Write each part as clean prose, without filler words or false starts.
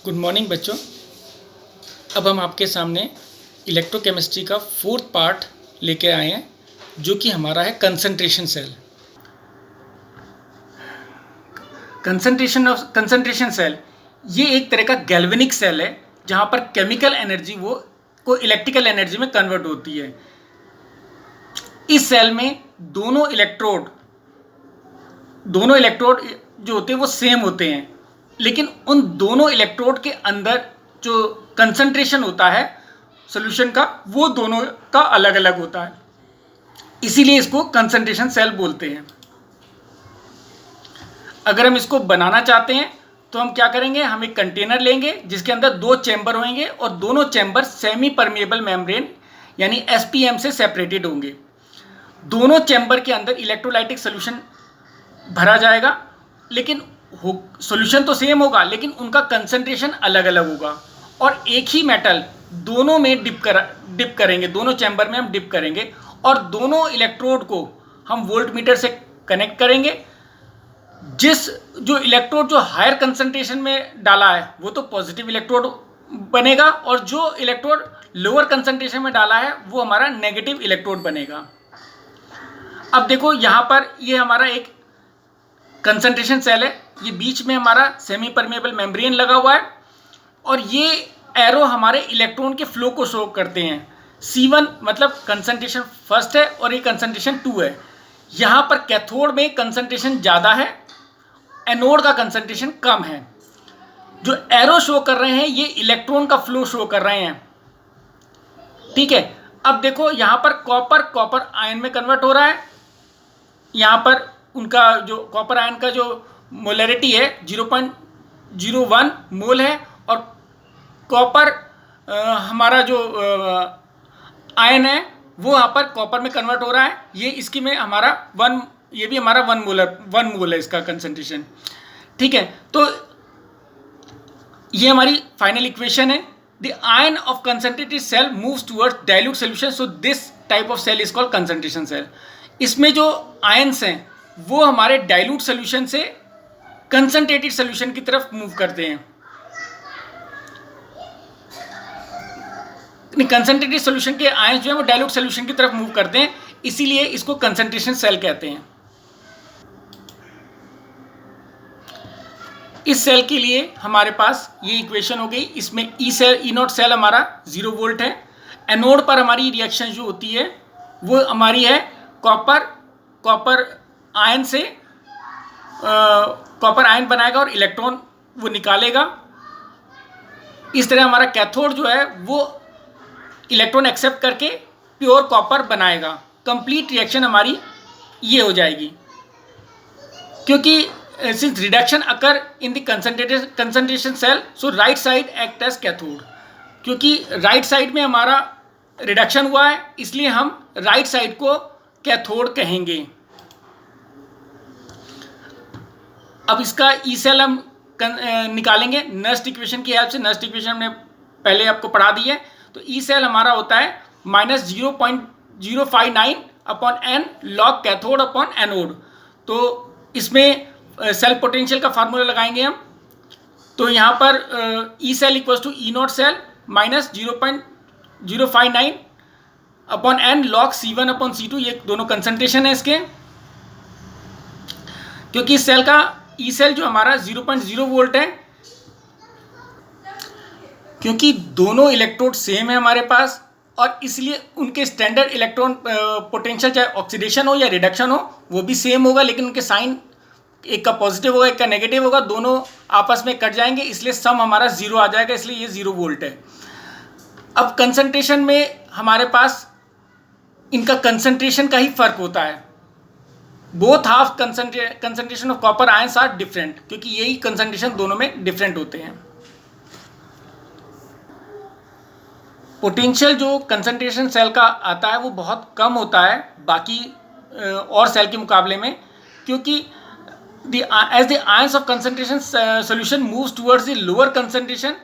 Good morning बच्चों। अब हम आपके सामने इलेक्ट्रोकेमिस्ट्री का फोर्थ पार्ट लेके आए हैं जो कि हमारा है कंसंट्रेशन सेल। कंसंट्रेशन सेल ये एक तरह का गैल्वेनिक सेल है जहाँ पर केमिकल एनर्जी वो को इलेक्ट्रिकल एनर्जी में कन्वर्ट होती है। इस सेल में दोनों इलेक्ट्रोड जो होते हैं वो सेम होते हैं, लेकिन उन दोनों इलेक्ट्रोड के अंदर जो कंसंट्रेशन होता है सॉल्यूशन का वो दोनों का अलग अलग होता है, इसीलिए इसको कंसंट्रेशन सेल बोलते हैं। अगर हम इसको बनाना चाहते हैं तो हम क्या करेंगे, हम एक कंटेनर लेंगे जिसके अंदर दो चैम्बर होंगे और दोनों चैम्बर सेमी परमिएबल मेम्ब्रेन यानी एसपीएम से सेपरेटेड होंगे। दोनों चैम्बर के अंदर इलेक्ट्रोलाइटिक सॉल्यूशन भरा जाएगा, लेकिन सॉल्यूशन तो सेम होगा लेकिन उनका कंसंट्रेशन अलग अलग होगा। और एक ही मेटल दोनों में डिप करेंगे, दोनों चैम्बर में हम डिप करेंगे और दोनों इलेक्ट्रोड को हम वोल्टमीटर से कनेक्ट करेंगे। जो इलेक्ट्रोड जो हायर कंसंट्रेशन में डाला है वो तो पॉजिटिव इलेक्ट्रोड बनेगा और जो इलेक्ट्रोड लोअर कंसंट्रेशन में डाला है वो हमारा नेगेटिव इलेक्ट्रोड बनेगा। अब देखो यहाँ पर ये हमारा एक कंसंट्रेशन सेल है, ये बीच में हमारा सेमी परमिएबल मेम्ब्रेन लगा हुआ है और ये एरो हमारे इलेक्ट्रॉन के फ्लो को शो करते हैं। C1 मतलब कंसंट्रेशन फर्स्ट है और ये कंसंट्रेशन 2 है। यहाँ पर कैथोड में कंसंट्रेशन ज़्यादा है, एनोड का कंसंट्रेशन कम है। जो एरो शो कर रहे हैं ये इलेक्ट्रॉन का फ्लो शो कर रहे हैं, ठीक है। अब देखो यहाँ पर कॉपर आयन में कन्वर्ट हो रहा है। यहाँ पर उनका जो कॉपर आयन का जो मोलरिटी है 0.01 मोल है और कॉपर हमारा जो आयन है वो यहाँ पर कॉपर में कन्वर्ट हो रहा है। ये इसकी में हमारा ये भी हमारा 1 मोल है इसका कंसंट्रेशन, ठीक है। तो ये हमारी फाइनल इक्वेशन है। The ion of concentrated cell moves towards dilute solution, so this type of cell is called concentration cell. इसमें जो आयन्स हैं वो हमारे डाइल्यूट सॉल्यूशन से कंसंट्रेटेड सॉल्यूशन की तरफ मूव करते हैं। कंसंट्रेटेड सॉल्यूशन के आयन्स जो है वो डाइल्यूट सॉल्यूशन की तरफ मूव करते हैं, इसीलिए इसको कंसंट्रेशन सेल कहते हैं। इस सेल के लिए हमारे पास ये इक्वेशन हो गई। इसमें ई नॉट सेल हमारा 0 वोल्ट है। एनोड पर हमारी रिएक्शन जो होती है वो हमारी है कॉपर आयन से कॉपर आयन बनाएगा और इलेक्ट्रॉन वो निकालेगा। इस तरह हमारा कैथोड जो है वो इलेक्ट्रॉन एक्सेप्ट करके प्योर कॉपर बनाएगा। कंप्लीट रिएक्शन हमारी ये हो जाएगी, क्योंकि since reduction occur in the concentration cell, so right side act as cathode. क्योंकि राइट साइड में हमारा रिडक्शन हुआ है इसलिए हम राइट साइड को कैथोड कहेंगे। अब इसका ई सेल हम निकालेंगे नस्ट इक्वेशन की हेल्प से। नस्ट इक्वेशन हमने पहले आपको पढ़ा दी है। तो ई सेल हमारा होता है -0.059 upon n log cathode upon anode. तो इसमें सेल पोटेंशियल का फार्मूला लगाएंगे हम। तो यहाँ पर E cell equals to E naught cell -0.059 upon n log C1 upon C2। ये दोनों कंसंट्रेशन है इसके। क्योंकि इस सेल का ई सेल जो हमारा 0.0 वोल्ट है, क्योंकि दोनों इलेक्ट्रोड सेम है हमारे पास और इसलिए उनके स्टैंडर्ड इलेक्ट्रॉन पोटेंशियल चाहे ऑक्सीडेशन हो या रिडक्शन हो वो भी सेम होगा, लेकिन उनके साइन एक का पॉजिटिव होगा एक का नेगेटिव होगा, दोनों आपस में कट जाएंगे, इसलिए सम हमारा 0 आ जाएगा, इसलिए ये 0 वोल्ट है। अब कंसंट्रेशन में हमारे पास इनका कंसंट्रेशन का ही फर्क होता है। Both half concentration of copper ions are different, क्योंकि यही कंसंट्रेशन दोनों में डिफरेंट होते हैं। पोटेंशियल जो कंसंट्रेशन सेल का आता है वो बहुत कम होता है बाकी और सेल के मुकाबले में, क्योंकि as the ions of concentration solution moves towards the lower concentration.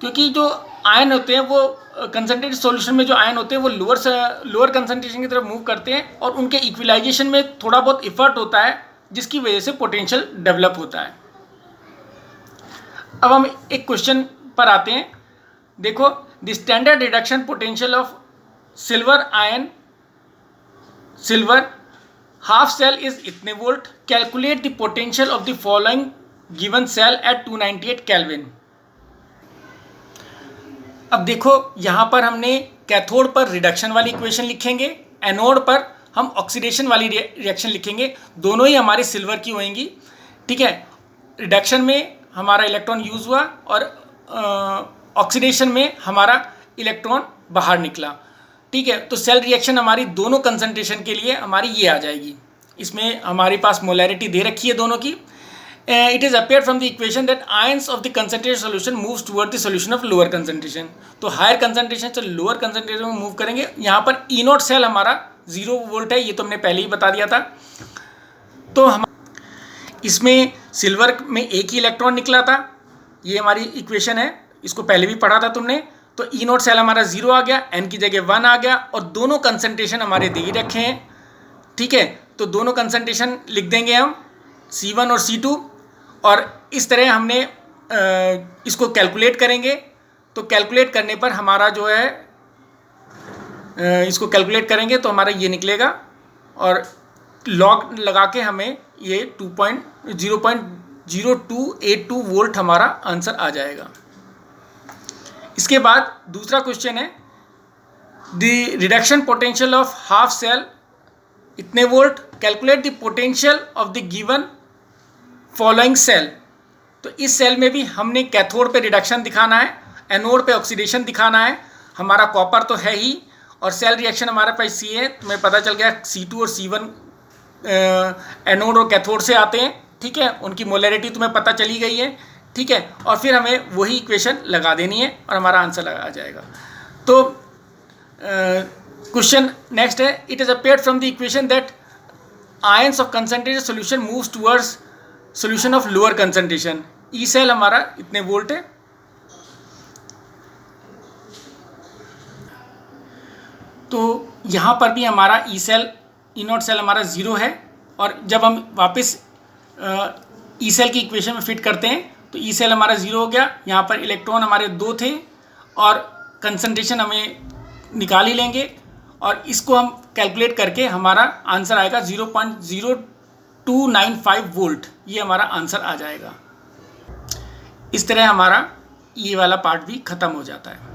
क्योंकि जो आयन होते हैं वो कंसंट्रेटेड सॉल्यूशन में जो आयन होते हैं वो लोअर कंसंट्रेशन की तरफ मूव करते हैं और उनके इक्विलाइजेशन में थोड़ा बहुत इफर्ट होता है जिसकी वजह से पोटेंशियल डेवलप होता है। अब हम एक क्वेश्चन पर आते हैं। देखो, the standard reduction potential of silver half cell is इतने volt, calculate the potential of the following given cell at 298 kelvin. अब देखो, यहाँ पर हमने कैथोड पर रिडक्शन वाली इक्वेशन लिखेंगे, एनोड पर हम ऑक्सीडेशन वाली रिएक्शन लिखेंगे। दोनों ही हमारे सिल्वर की होंगी, ठीक है। रिडक्शन में हमारा इलेक्ट्रॉन यूज हुआ और ऑक्सीडेशन में हमारा इलेक्ट्रॉन बाहर निकला, ठीक है। तो सेल रिएक्शन हमारी दोनों कंसंट्रेशन के लिए हमारी ये आ जाएगी। इसमें हमारे पास मोलैरिटी दे रखी है दोनों की। It is appear from the equation that ions of the concentrated solution moves toward the solution of lower concentration. तो हायर कंसंट्रेशन से लोअर कंसंट्रेशन में मूव करेंगे। यहाँ पर ई नॉट सेल हमारा 0 वोल्ट है, ये तो हमने पहले ही बता दिया था। तो हम इसमें सिल्वर में एक ही इलेक्ट्रॉन निकला था, ये हमारी इक्वेशन है, इसको पहले भी पढ़ा था तुमने। तो ई नॉट सेल हमारा 0 आ गया, एन की जगह 1 आ गया, और दोनों कंसंट्रेशन हमारे दे ही रखे हैं, ठीक है। तो दोनों कंसंट्रेशन लिख देंगे हम, C1 और C2, और इस तरह हमने इसको कैलकुलेट करेंगे। तो कैलकुलेट करने पर हमारा जो है, इसको कैलकुलेट करेंगे तो हमारा ये निकलेगा, और लॉग लगा के हमें ये 0.0282 वोल्ट हमारा आंसर आ जाएगा। इसके बाद दूसरा क्वेश्चन है, the reduction potential of half cell इतने volt, calculate the potential of the given following cell. तो इस सेल में भी हमने कैथोड पे रिडक्शन दिखाना है, एनोड पे ऑक्सीडेशन दिखाना है। हमारा कॉपर तो है ही, और सेल रिएक्शन हमारे पास C है, तुम्हें पता चल गया C2 और C1 एनोड और कैथोड से आते हैं, ठीक है। उनकी मोलैरिटी तुम्हें पता चली गई है, ठीक है। और फिर हमें वही इक्वेशन लगा देनी है और हमारा आंसर आ जाएगा। तो क्वेश्चन नेक्स्ट है, it is appeared from the equation that ions of concentrated solution moves towards solution of lower concentration. E cell हमारा इतने वोल्ट है। तो यहाँ पर भी हमारा E cell, E naught cell हमारा 0 है, और जब हम वापस ई सेल की इक्वेशन में फिट करते हैं तो ई सेल हमारा 0 हो गया। यहाँ पर इलेक्ट्रॉन हमारे 2 थे, और कंसंट्रेशन हमें निकाल ही लेंगे, और इसको हम कैलकुलेट करके हमारा आंसर आएगा 0.0295 वोल्ट। ये हमारा आंसर आ जाएगा। इस तरह हमारा ये वाला पार्ट भी ख़त्म हो जाता है।